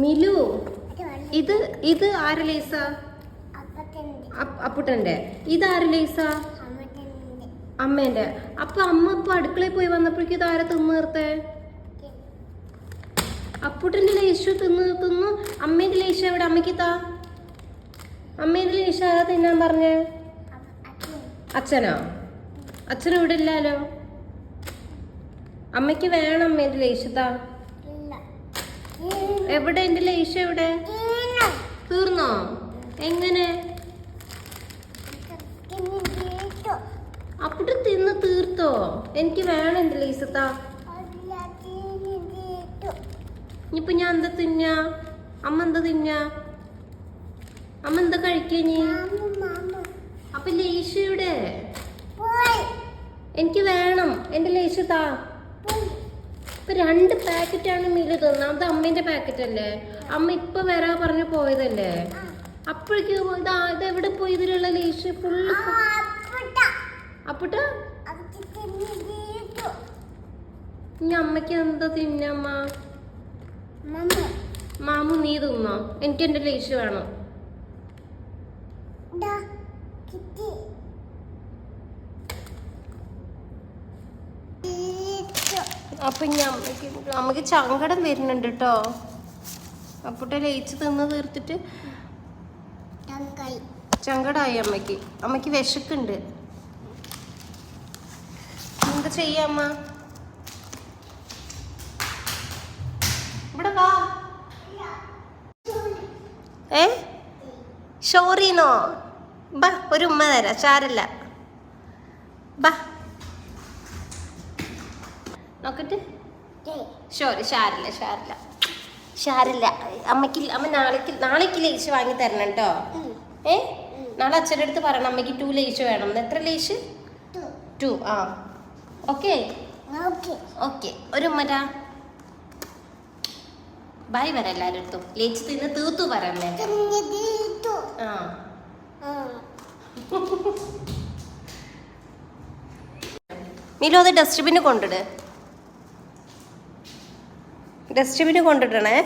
മിലു ഇത് ഇത് ആര് ലേസ? അപ്പുട്ടന്റെ. ഇത് ആര് ലേസ? അമ്മേന്റെ. അപ്പൊ അമ്മ ഇപ്പൊ അടുക്കളയിൽ പോയി വന്നപ്പോഴേക്കും ഇത് ആരെ തിന്നു തീർത്തേ? അപ്പുട്ടന്റെ ലേശു തിന്നു. അമ്മേന്റെ ലേശു എവിടെ? അമ്മയ്ക്ക് താ. അമ്മേന്റെ ലേശു ആരാ തിന്നാൻ പറഞ്ഞേ? അച്ഛനോ? അച്ഛനും ഇവിടെ ഇല്ലാലോ. അമ്മയ്ക്ക് വേണം അമ്മേന്റെ ലേശു താ. എവിടെ എന്റെ ലേശു? എവിടെ? തീർന്നോ? എങ്ങനെ? അപ്പുട്ടൻ തിന്ന് തീർത്തോ? എനിക്ക് വേണം എന്റെ ലേശു താ. ഇനിയിപ്പൊ ഞാൻ എന്താ തിന്നാ? അമ്മ എന്താ തിന്നാ? അമ്മ എന്താ കഴിക്കാ? അപ്പൊ ലേശു ഇവിടെ എനിക്ക് വേണം എന്റെ ലേശു താ. ഇപ്പൊ 2 പാക്കറ്റാണ് മിലു തിന്നത്. അത് അമ്മേന്റെ പാക്കറ്റ് അല്ലേ? അമ്മ ഇപ്പൊ വരാ പറഞ്ഞു പോയതല്ലേ? അപ്പോഴേക്കും ഇത് എവിടെ പോയി? ഇതിലുള്ള ലേശു ഫുള്ള്. അപ്പുട്ട ഇനി അമ്മയ്ക്ക് എന്താ തിന്നമ്മ? മാമു നീ തിന്നോ? എനിക്ക് എന്റെ ലേശു വേണം. അപ്പൊ ഇനി അമ്മക്ക് സങ്കടം വരുന്നുണ്ട് കേട്ടോ. അപ്പുട്ട ലയിച്ച് തിന്ന് തീർത്തിട്ട് സങ്കടായി അമ്മക്ക്. അമ്മക്ക് വിശക്കുണ്ട്. എന്താ ചെയ്യാമ്മ? ഇവിടെ വാ. ഷോറിനോ? ബാ, ഒരു ഉമ്മ തരാം. സാരല്ല, ബാ നോക്കട്ടെ. ഷോറി, സാരില്ല. അമ്മയ്ക്ക് അമ്മ നാളേക്ക് ലേശ് വാങ്ങി തരണം കേട്ടോ. നാളെ അച്ഛൻ്റെ അടുത്ത് പറയണം അമ്മയ്ക്ക് 2 ലേശ് വേണം. എത്ര ലേശ്? 2. ആ ഓക്കെ. ഒരു ഉമ്മരാ. ബൈ വരാം എല്ലാവരും അടുത്തും. ലേച്ച് തിന്ന് തീർത്തു പറയാം. മിലു അത് ഡസ്റ്റ്ബിന് കൊണ്ടിടണേ.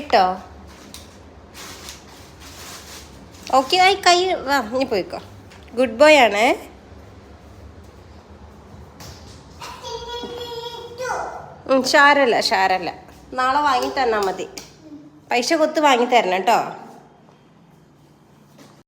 ഇട്ടോ? ഓക്കെ ആയി. കൈ വാ, ഇനി പോയിക്കോ. ഗുഡ് ബോയ് ആണേ. സാരല്ല. നാളെ വാങ്ങി തന്നാ മതി. പൈസ കൊത്ത് വാങ്ങി തരണം കേട്ടോ.